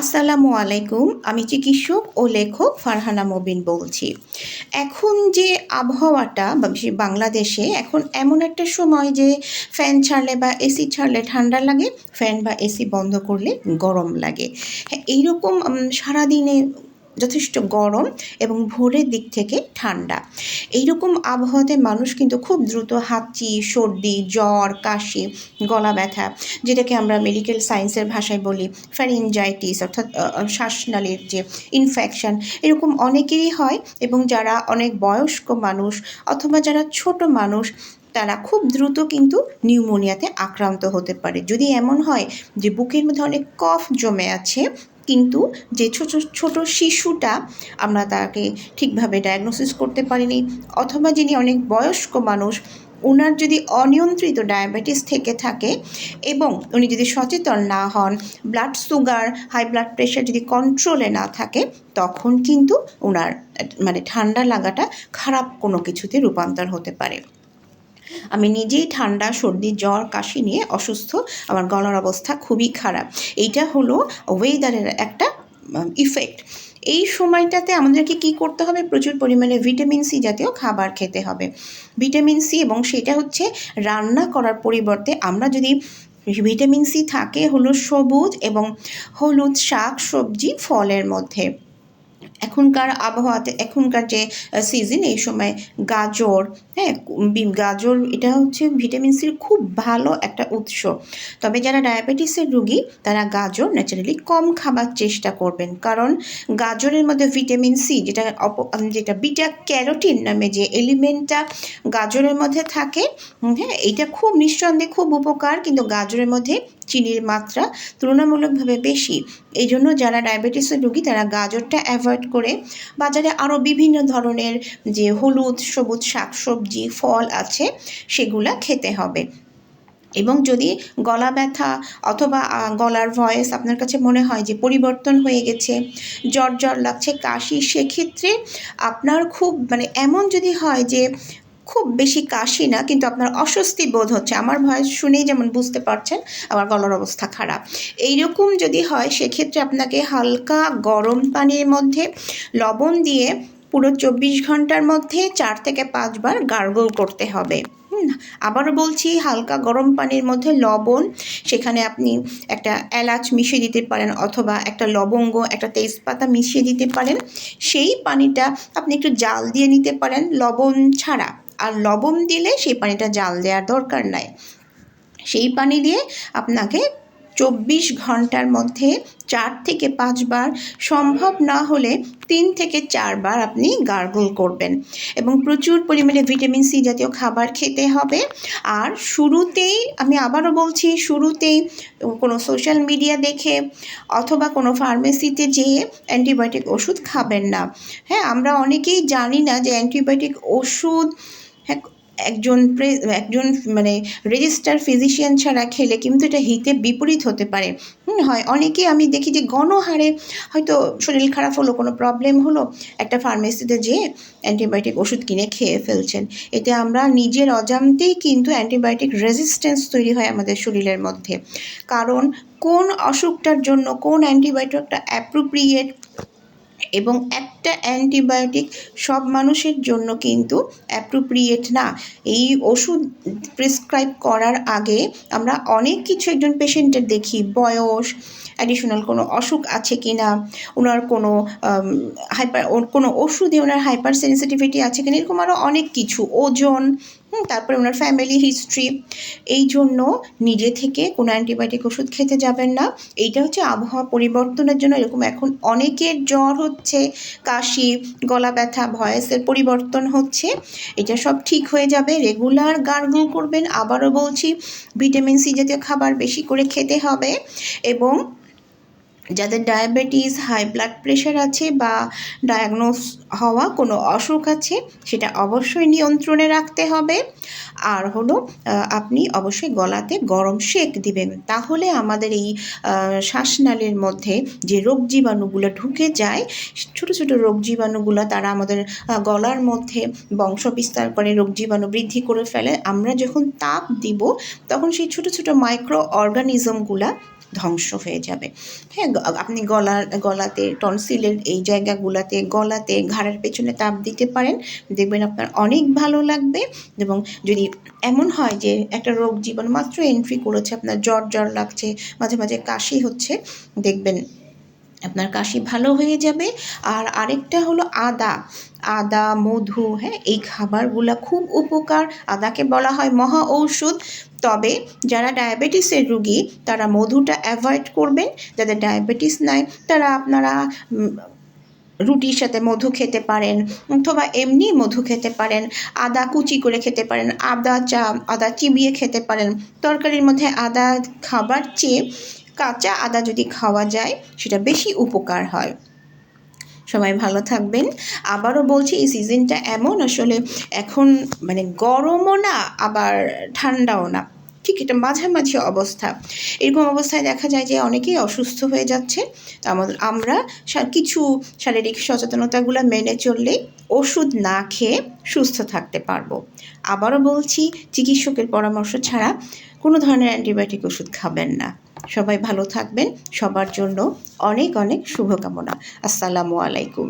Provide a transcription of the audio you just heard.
আসসালামু আলাইকুম। আমি চিকিৎসক ও লেখক ফারহানা মবিন বলছি। এখন যে আবহাওয়াটা বাংলাদেশে এখন এমন একটা সময় যে ফ্যান ছাড়লে বা এসি ছাড়লে ঠান্ডা লাগে, ফ্যান বা এসি বন্ধ করলে গরম লাগে। হ্যাঁ, এইরকম সারাদিনে যথেষ্ট গরম এবং ভোরের দিক থেকে ঠান্ডা। এইরকম আবহাওয়াতে মানুষ কিন্তু খুব দ্রুত হাঁচি, সর্দি, জ্বর, কাশি, গলা ব্যথা, যেটাকে আমরা মেডিকেল সায়েন্সের ভাষায় বলি ফ্যারিনজাইটিস, অর্থাৎ শ্বাসনালীর যে ইনফেকশন, এরকম অনেকেরই হয়। এবং যারা অনেক বয়স্ক মানুষ অথবা যারা ছোট মানুষ, তারা খুব দ্রুত কিন্তু নিউমোনিয়াতে আক্রান্ত হতে পারে। যদি এমন হয় যে বুকের মধ্যে অনেক কফ জমে আছে, কিন্তু যে ছোট ছোট শিশুটা আমরা তাকে ঠিকভাবে ডায়াগনোসিস করতে পারিনি, অথবা যিনি অনেক বয়স্ক মানুষ, ওনার যদি অনিয়ন্ত্রিত ডায়াবেটিস থেকে থাকে এবং উনি যদি সচেতন না হন, blood sugar, high blood pressure যদি কন্ট্রোলে না থাকে, তখন কিন্তু ওনার ঠান্ডা লাগাটা খারাপ কোনো কিছুতে রূপান্তর হতে পারে। আমি নিজেই ঠান্ডা, সর্দি, জ্বর, কাশি নিয়ে অসুস্থ। আমার গলার অবস্থা খুবই খারাপ। এইটা হলো ওয়েদারের একটা ইফেক্ট। এই সময়টাতে আমাদেরকে কি করতে হবে? প্রচুর পরিমাণে ভিটামিন সি জাতীয় খাবার খেতে হবে। ভিটামিন সি, এবং সেটা হচ্ছে রান্না করার পরিবর্তে আমরা যদি ভিটামিন সি থাকে হলো সবুজ এবং হলুদ শাক, সবজি, ফলের মধ্যে। এখনকার আবহাওয়াতে, এখনকার যে সিজন, এই সময় গাজর, হ্যাঁ, গাজর এটা হচ্ছে ভিটামিন সির খুব ভালো একটা উৎস। তবে যারা ডায়াবেটিসের রোগী, তারা গাজর ন্যাচারালি কম খাবার চেষ্টা করবেন, কারণ গাজরের মধ্যে ভিটামিন সি, যেটা বিটা ক্যারোটিন নামে যে এলিমেন্টটা গাজরের মধ্যে থাকে, হ্যাঁ, এইটা খুব নিঃসন্দেহে খুব উপকার, কিন্তু গাজরের মধ্যে চিনির মাত্রা তুলনামূলকভাবে বেশি। এই জন্য যারা ডায়াবেটিসের রোগী, তারা গাজরটা অ্যাভয়েড করে বাজারে আরও বিভিন্ন ধরনের যে হলুদ সবুজ শাকসবজি, ফল আছে, সেগুলা খেতে হবে। এবং যদি গলা ব্যথা অথবা গলার ভয়েস আপনার কাছে মনে হয় যে পরিবর্তন হয়ে গেছে, জ্বর জ্বর লাগছে, কাশি, সেক্ষেত্রে আপনার খুব এমন যদি হয় যে খুব বেশি কাশি না, কিন্তু আপনার অস্বস্তি বোধ হচ্ছে, আমার ভয়েস শুনেই যেমন বুঝতে পারছেন আমার গলার অবস্থা খারাপ, এইরকম যদি হয়, সেক্ষেত্রে আপনাকে হালকা গরম পানির মধ্যে লবণ দিয়ে পুরো 24 ঘন্টার মধ্যে 4 থেকে 5 বার গার্গল করতে হবে। আবারও বলছি, হালকা গরম পানির মধ্যে লবণ, সেখানে আপনি একটা এলাচ মিশিয়ে দিতে পারেন, অথবা একটা লবঙ্গ, একটা তেজপাতা মিশিয়ে দিতে পারেন। সেই পানিটা আপনি একটু জাল দিয়ে নিতে পারেন লবণ ছাড়া, আর লবণ দিলে সেই পানিটা জাল দেওয়ার দরকার নাই। সেই পানি দিয়ে আপনাকে 24 ঘন্টার মধ্যে 4 থেকে 5 বার, সম্ভব না হলে 3 থেকে 4 বার আপনি গার্গল করবেন। এবং প্রচুর পরিমাণে ভিটামিন সি জাতীয় খাবার খেতে হবে। আর শুরুতেই, আমি আবারও বলছি, শুরুতেই কোনো সোশ্যাল মিডিয়া দেখে অথবা কোনো ফার্মেসিতে যেয়ে অ্যান্টিবায়োটিক ওষুধ খাবেন না। হ্যাঁ, আমরা অনেকেই জানি না যে অ্যান্টিবায়োটিক ওষুধ, হ্যাঁ, একজন রেজিস্টার ফিজিশিয়ান ছাড়া খেলে কিন্তু এটা হিতে বিপরীত হতে পারে। হয় অনেকেই আমি দেখি যে গণহারে হয়তো শরীর খারাপ হলো, কোনো প্রবলেম হলো, একটা ফার্মেসিতে যেয়ে অ্যান্টিবায়োটিক ওষুধ কিনে খেয়ে ফেলছেন। এতে আমরা নিজের অজান্তেই কিন্তু অ্যান্টিবায়োটিক রেজিস্ট্যান্স তৈরি হয় আমাদের শরীরের মধ্যে। কারণ কোন অসুখটার জন্য কোন অ্যান্টিবায়োটিকটা অ্যাপ্রোপ্রিয়েট, এবং একটা অ্যান্টিবায়োটিক সব মানুষের জন্য কিন্তু অ্যাপ্রোপ্রিয়েট না। এই ওষুধ প্রেসক্রাইব করার আগে আমরা অনেক কিছু একজন পেশেন্টের দেখি, বয়স, অ্যাডিশনাল কোনো অসুখ আছে কি না, ওনার কোনো কোনো ওষুধে ওনার হাইপার সেন্সিটিভিটি আছে কিনা, এরকম আরও অনেক কিছু, ওজন, তারপরে ওনার ফ্যামিলি হিস্ট্রি। এই জন্য নিজে থেকে কোনো অ্যান্টিবায়োটিক ওষুধ খেতে যাবেন না। এইটা হচ্ছে আবহাওয়া পরিবর্তনের জন্য এরকম এখন অনেকের জ্বর হচ্ছে, কাশি, গলা ব্যথা, ভয়েসের পরিবর্তন হচ্ছে। এটা সব ঠিক হয়ে যাবে। রেগুলার গার্গল করবেন। আবারও বলছি, ভিটামিন সি জাতীয় খাবার বেশি করে খেতে হবে। এবং যাদের ডায়াবেটিস, হাই ব্লাড প্রেশার আছে বা ডায়াগনোস হওয়া কোনো অসুখ আছে, সেটা অবশ্যই নিয়ন্ত্রণে রাখতে হবে। আর হলো আপনি অবশ্যই গলাতে গরম সেক দিবেন, তাহলে আমাদের এই শ্বাসনালীর মধ্যে যে রোগ জীবাণুগুলো ঢুকে যায়, ছোট ছোট রোগ জীবাণুগুলো, তারা আমাদের গলার মধ্যে বংশ বিস্তার করে, রোগ জীবাণু বৃদ্ধি করে ফেলে। আমরা যখন তাপ দিব, তখন সেই ছোট ছোট মাইক্রো অর্গানিজমগুলা ধ্বংস হয়ে যাবে। হ্যাঁ, আপনি গলাতে টনসিলের এই জায়গাগুলোতে, গলাতে, ঘাড়ের পেছনে তাপ দিতে পারেন, দেখবেন আপনার অনেক ভালো লাগবে। এবং যদি এমন হয় যে একটা রোগ জীবাণু মাত্র এন্ট্রি করেছে, আপনার জ্বর জ্বর লাগছে, মাঝে মাঝে কাশি হচ্ছে, দেখবেন আপনার কাশি ভালো হয়ে যাবে। আর আরেকটা হলো আদা, আদা, মধু, হ্যাঁ, এই খাবারগুলো খুব উপকার। আদাকে বলা হয় মহা ঔষধ। তবে যারা ডায়াবেটিসের রুগী তারা মধুটা অ্যাভয়েড করবেন। যাদের ডায়াবেটিস নাই তারা আপনারা রুটির সাথে মধু খেতে পারেন, অথবা এমনি মধু খেতে পারেন, আদা কুচি করে খেতে পারেন, আদা চিবিয়ে খেতে পারেন। তরকারির মধ্যে আদা খাবার চেয়ে কাঁচা আদা যদি খাওয়া যায় সেটা বেশি উপকার হয়। সবাই ভালো থাকবেন। আবারও বলছি, এই সিজনটা এমন, আসলে এখন মানে গরমও না আবার ঠান্ডাও না, ঠিক এটা মাঝামাঝি অবস্থা। এরকম অবস্থায় দেখা যায় যে অনেকেই অসুস্থ হয়ে যাচ্ছে। আমরা কিছু শারীরিক সচেতনতাগুলো মেনে চললে ওষুধ না খেয়ে সুস্থ থাকতে পারবো। আবারও বলছি, চিকিৎসকের পরামর্শ ছাড়া কোনো ধরনের অ্যান্টিবায়োটিক ওষুধ খাবেন না। সবাই ভালো থাকবেন। সবার জন্য অনেক অনেক শুভকামনা। আসসালামু আলাইকুম।